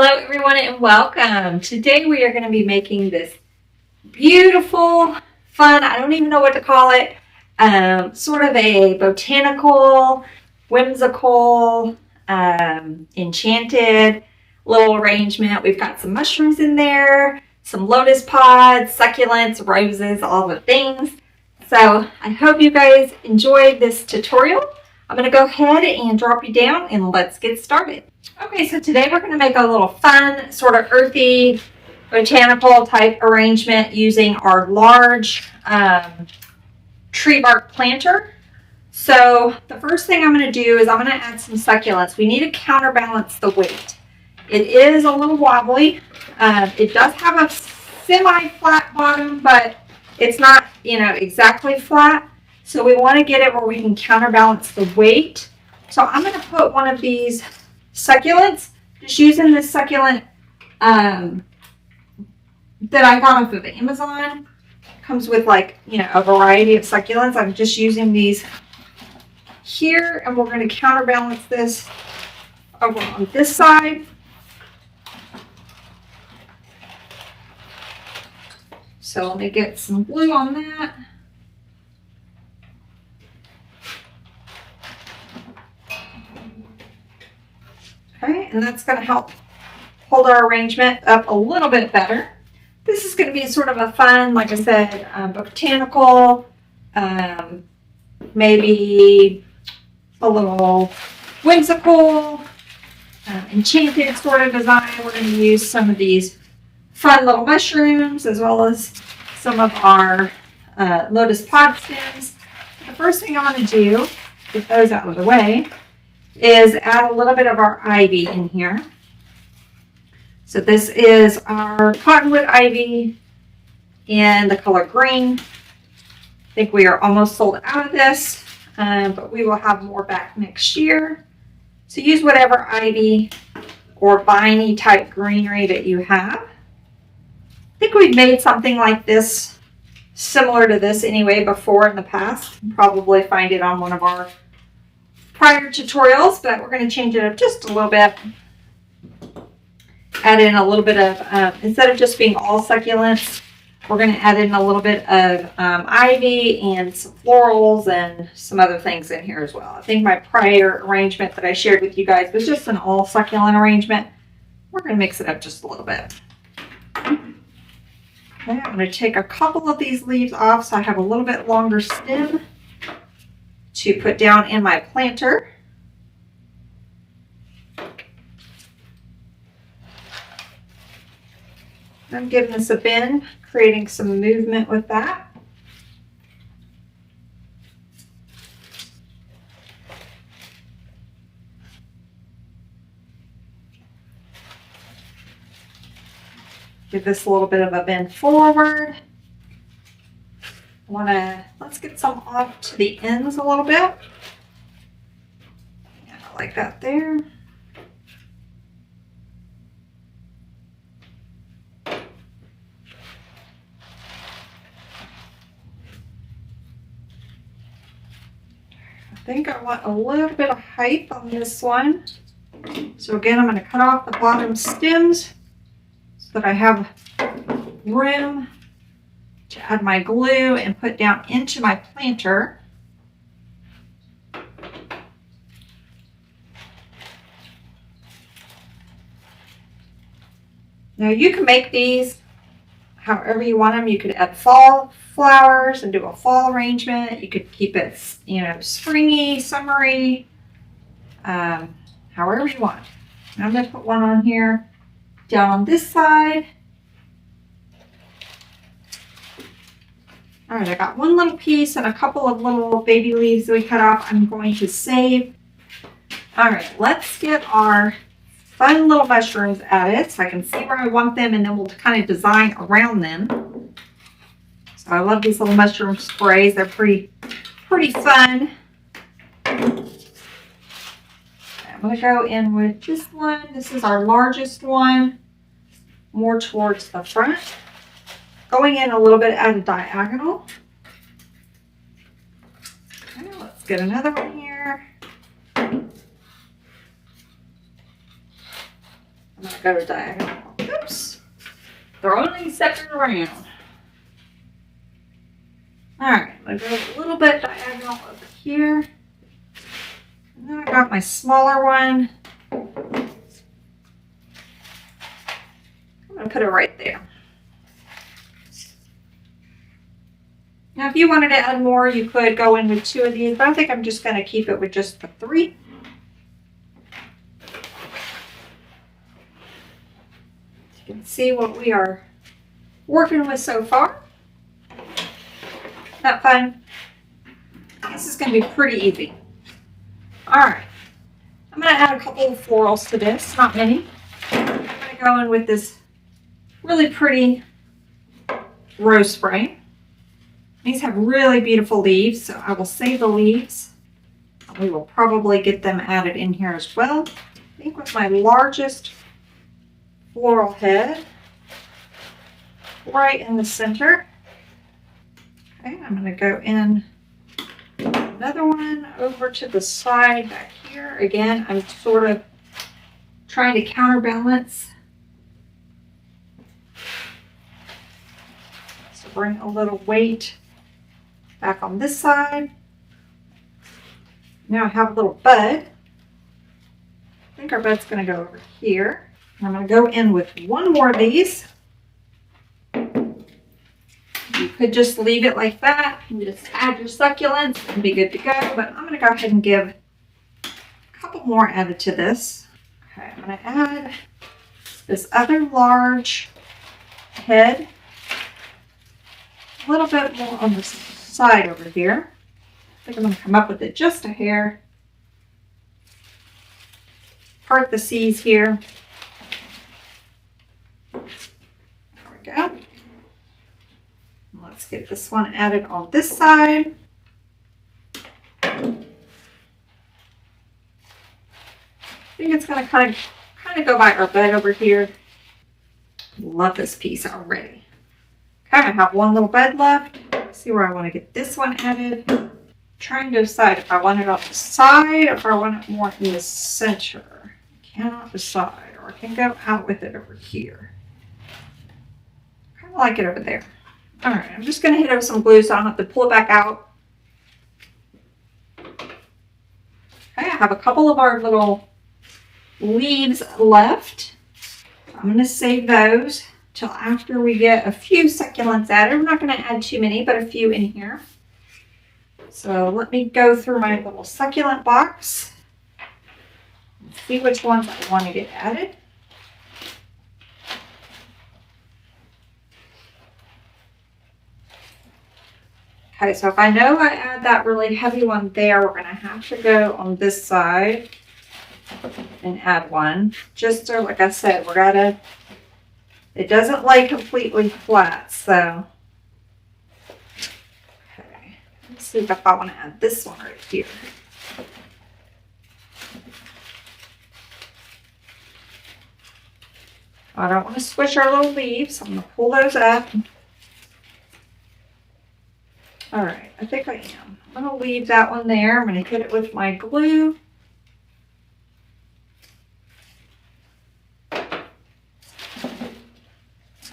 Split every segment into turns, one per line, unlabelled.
Hello everyone and welcome. Today we are going to be making this beautiful, fun, I don't even know what to call it, sort of a botanical, whimsical, enchanted little arrangement. We've got some mushrooms in there, some lotus pods, succulents, roses, all the things. So I hope you guys enjoyed this tutorial. I'm going to go ahead and drop you down and let's get started. Okay, so today we're going to make a little fun, sort of earthy, botanical type arrangement using our large tree bark planter. So the first thing I'm going to do is I'm going to add some succulents. We need to counterbalance the weight. It is a little wobbly. It does have a semi-flat bottom, but it's not, exactly flat. So we want to get it where we can counterbalance the weight. So I'm going to put one of these succulents, just using this succulent that I got off of Amazon. Comes with a variety of succulents. I'm just using these here, and we're going to counterbalance this over on this side. So let me get some glue on that. Okay, and that's going to help hold our arrangement up a little bit better. This is going to be sort of a fun, like I said, botanical, maybe a little whimsical, enchanted sort of design. We're going to use some of these fun little mushrooms as well as some of our lotus pod stems. The first thing I'm going to do, get those out of the way, is add a little bit of our ivy in here. So this is our cottonwood ivy in the color green. I think we are almost sold out of this, but we will have more back next year. So use whatever ivy or viney type greenery that you have. I think we've made something like this, similar to this anyway, before in the past. You'll probably find it on one of our prior tutorials, but we're going to change it up just a little bit. Add in a little bit of, instead of just being all succulents, we're going to add in a little bit of ivy and some florals and some other things in here as well. I think my prior arrangement that I shared with you guys was just an all succulent arrangement. We're going to mix it up just a little bit. Okay, I'm going to take a couple of these leaves off so I have a little bit longer stem to put down in my planter. I'm giving this a bend, creating some movement with that. Give this a little bit of a bend forward. Let's get some off to the ends a little bit. Yeah, like that there. I think I want a little bit of height on this one. So again, I'm going to cut off the bottom stems so that I have room to add my glue and put down into my planter. Now you can make these however you want them. You could add fall flowers and do a fall arrangement. You could keep it, springy, summery, however you want. And I'm going to put one on here, down on this side. All right, I got one little piece and a couple of little baby leaves that we cut off. I'm going to save. All right, let's get our fun little mushrooms added so I can see where I want them, and then we'll kind of design around them. So I love these little mushroom sprays. They're pretty fun. I'm going to go in with this one. This is our largest one, more towards the front. Going in a little bit at a diagonal. Okay, let's get another one here. I'm going to go to diagonal. Oops. Throwing these suckers around. Alright, I'm going to go a little bit diagonal over here. And then I got my smaller one. I'm going to put it right there. Now, if you wanted to add more, you could go in with 2 of these, but I think I'm just going to keep it with just the 3. You can see what we are working with so far. Not fun? This is going to be pretty easy. Alright, I'm going to add a couple of florals to this, not many. I'm going to go in with this really pretty rose spray. These have really beautiful leaves, so I will save the leaves. We will probably get them added in here as well. I think with my largest floral head, right in the center. Okay, I'm going to go in another one over to the side back here. Again, I'm sort of trying to counterbalance. So bring a little weight back on this side. Now I have a little bud. I think our bud's going to go over here. I'm going to go in with one more of these. You could just leave it like that and just add your succulents and be good to go. But I'm going to go ahead and give a couple more added to this. Okay, I'm going to add this other large head. A little bit more on the side over here. I think I'm going to come up with it just a hair. Part the C's here. There we go. Let's get this one added on this side. I think it's going to kind of go by our bed over here. Love this piece already. Okay, I have one little bed left. Let's see where I want to get this one added. I'm trying to decide if I want it on the side or if I want it more in the center. I cannot decide, or I can go out with it over here. I kind of like it over there. All right, I'm just going to hit it with some glue so I don't have to pull it back out. Okay, I have a couple of our little leaves left. I'm going to save those till after we get a few succulents added. I'm not going to add too many, but a few in here. So let me go through my little succulent box and see which ones I want to get added. Okay, so if I know I add that really heavy one there, we're going to have to go on this side and add one. Just so, like I said, it doesn't lay completely flat, so. Okay, let's see if I want to add this one right here. I don't want to squish our little leaves, so I'm going to pull those up. All right, I think I am. I'm going to leave that one there. I'm going to hit it with my glue. I'm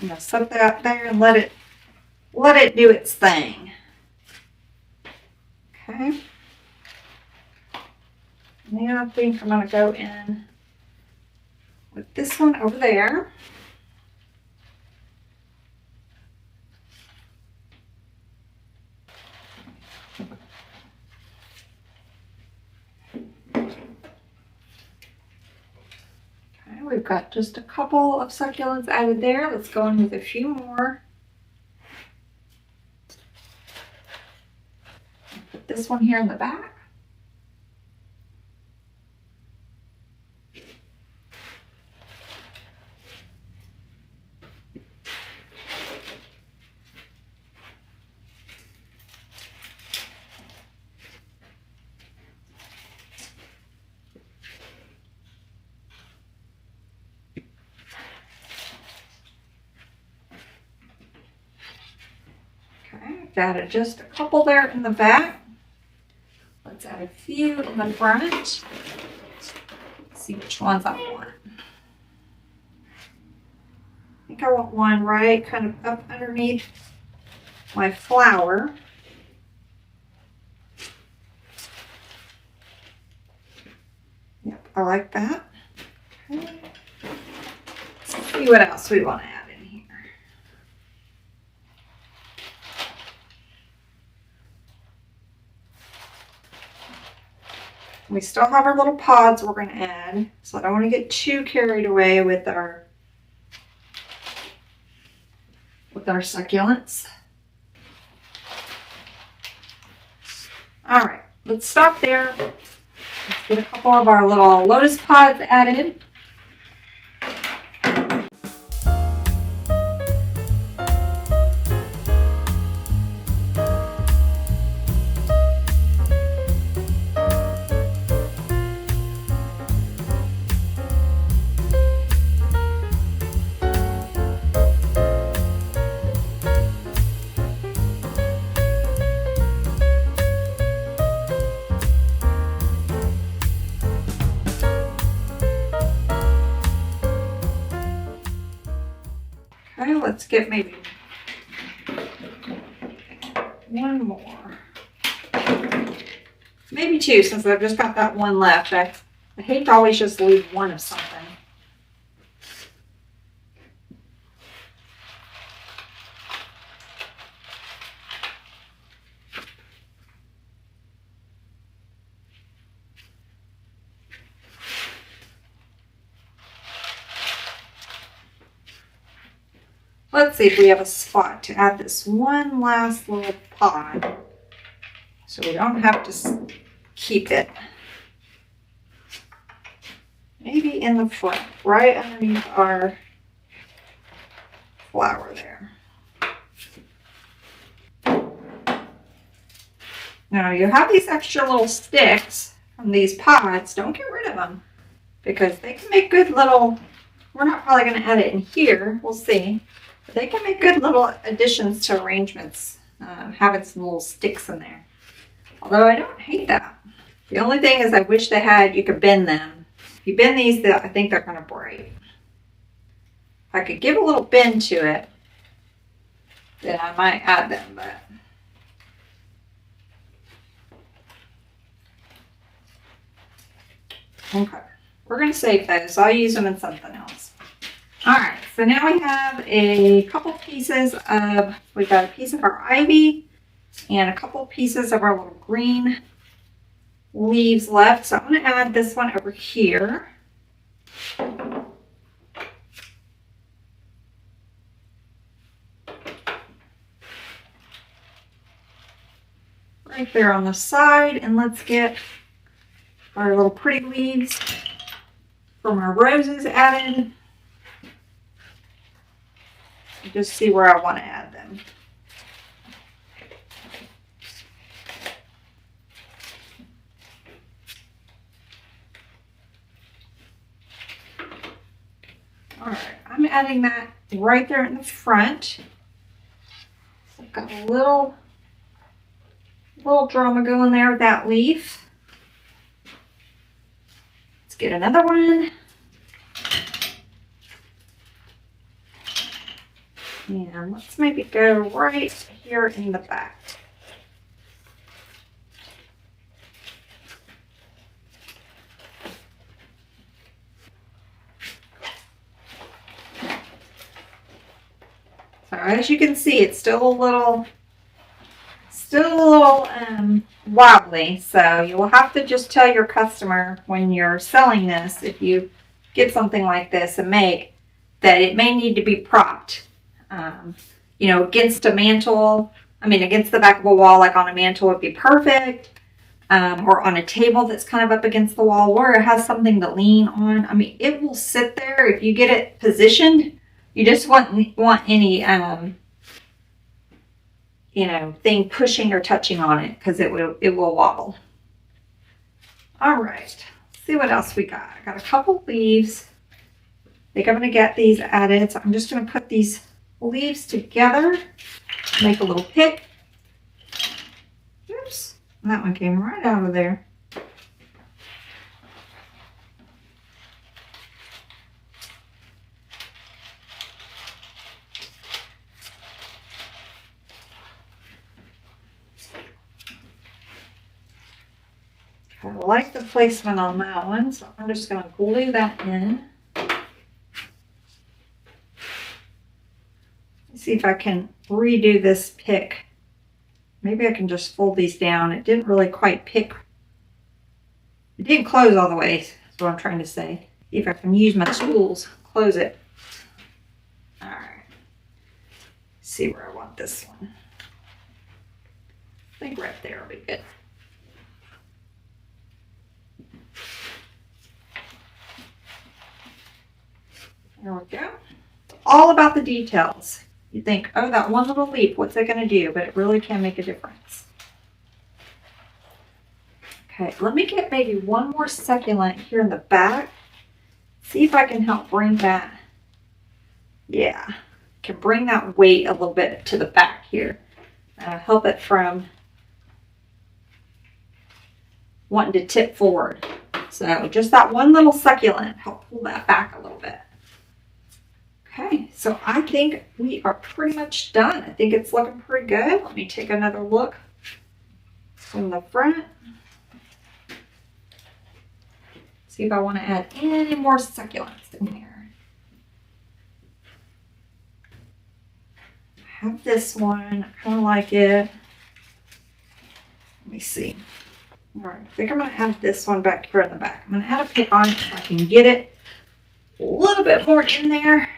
going to set that there and let it do its thing. Okay. Now I think I'm going to go in with this one over there. We've got just a couple of succulents added there. Let's go in with a few more. Put this one here in the back. Added just a couple there in the back. Let's add a few in the front. Let's see which ones I want. think I want one right kind of up underneath my flower. Yep, I like that. Okay. Let's see what else we want to add in here. We still have our little pods we're going to add, so I don't want to get too carried away with our succulents. All right, let's stop there. Let's get a couple of our little lotus pods added. Okay, let's get maybe one more. Maybe two, since I've just got that one left. I hate to always just leave one of something. Let's see if we have a spot to add this one last little pod, so we don't have to keep it. Maybe in the front, right underneath our flower there. Now you have these extra little sticks from these pods. Don't get rid of them because they can make good little, we're not probably going to add it in here. We'll see. But they can make good little additions to arrangements, having some little sticks in there. Although I don't hate that. The only thing is I wish they had, you could bend them. If you bend these, I think they're kind of break. If I could give a little bend to it, then I might add them, but okay. We're going to save those. I'll use them in something else. All right, so now we have a couple pieces of, we've got a piece of our ivy and a couple pieces of our little green leaves left. So I'm going to add this one over here. Right there on the side, and let's get our little pretty leaves from our roses added. Just see where I want to add them. All right, I'm adding that right there in the front. So I've got a little drama going there with that leaf. Let's get another one. And let's maybe go right here in the back. So as you can see, it's still a little wobbly. So you will have to just tell your customer when you're selling this, if you get something like this and make, that it may need to be propped. You know, against a mantle, against the back of a wall, like on a mantle would be perfect. Or on a table that's kind of up against the wall where it has something to lean on. It will sit there if you get it positioned. You just want any, thing pushing or touching on it because it will wobble. All right, let's see what else we got. I got a couple leaves. I think I'm going to get these added. So I'm just going to put these leaves together, make a little pick. Oops, that one came right out of there. I like the placement on that one, so I'm just going to glue that in. Let's see if I can redo this pick. Maybe I can just fold these down. It didn't really quite pick. It didn't close all the way, that's what I'm trying to say. See if I can use my tools, close it. All right. See where I want this one. I think right there will be good. There we go. It's all about the details. You think, oh, that one little leaf, what's it going to do? But it really can make a difference. Okay, let me get maybe one more succulent here in the back. See if I can help bring that. Yeah, can bring that weight a little bit to the back here. Help it from wanting to tip forward. So just that one little succulent, help pull that back a little bit. Okay, so I think we are pretty much done. I think it's looking pretty good. Let me take another look from the front. See if I want to add any more succulents in here. I have this one. I kind of like it. Let me see. All right, I think I'm going to add this one back here in the back. I'm going to add a pick on it so I can get it a little bit more in there.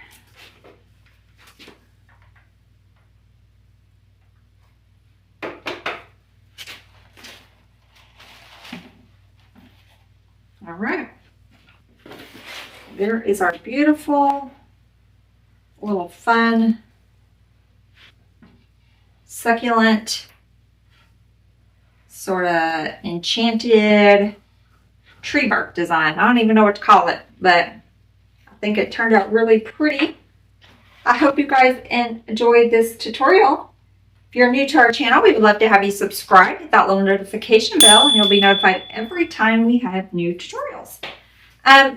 All right, there is our beautiful little fun succulent sort of enchanted tree bark design. I don't even know what to call it, but I think it turned out really pretty. I hope you guys enjoyed this tutorial. If you're new to our channel, we would love to have you subscribe, hit that little notification bell, and you'll be notified every time we have new tutorials.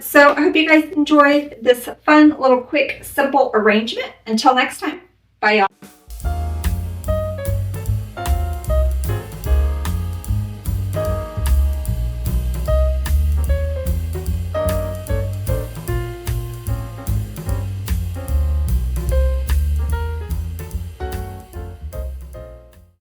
So I hope you guys enjoyed this fun little quick simple arrangement. Until next time, bye y'all.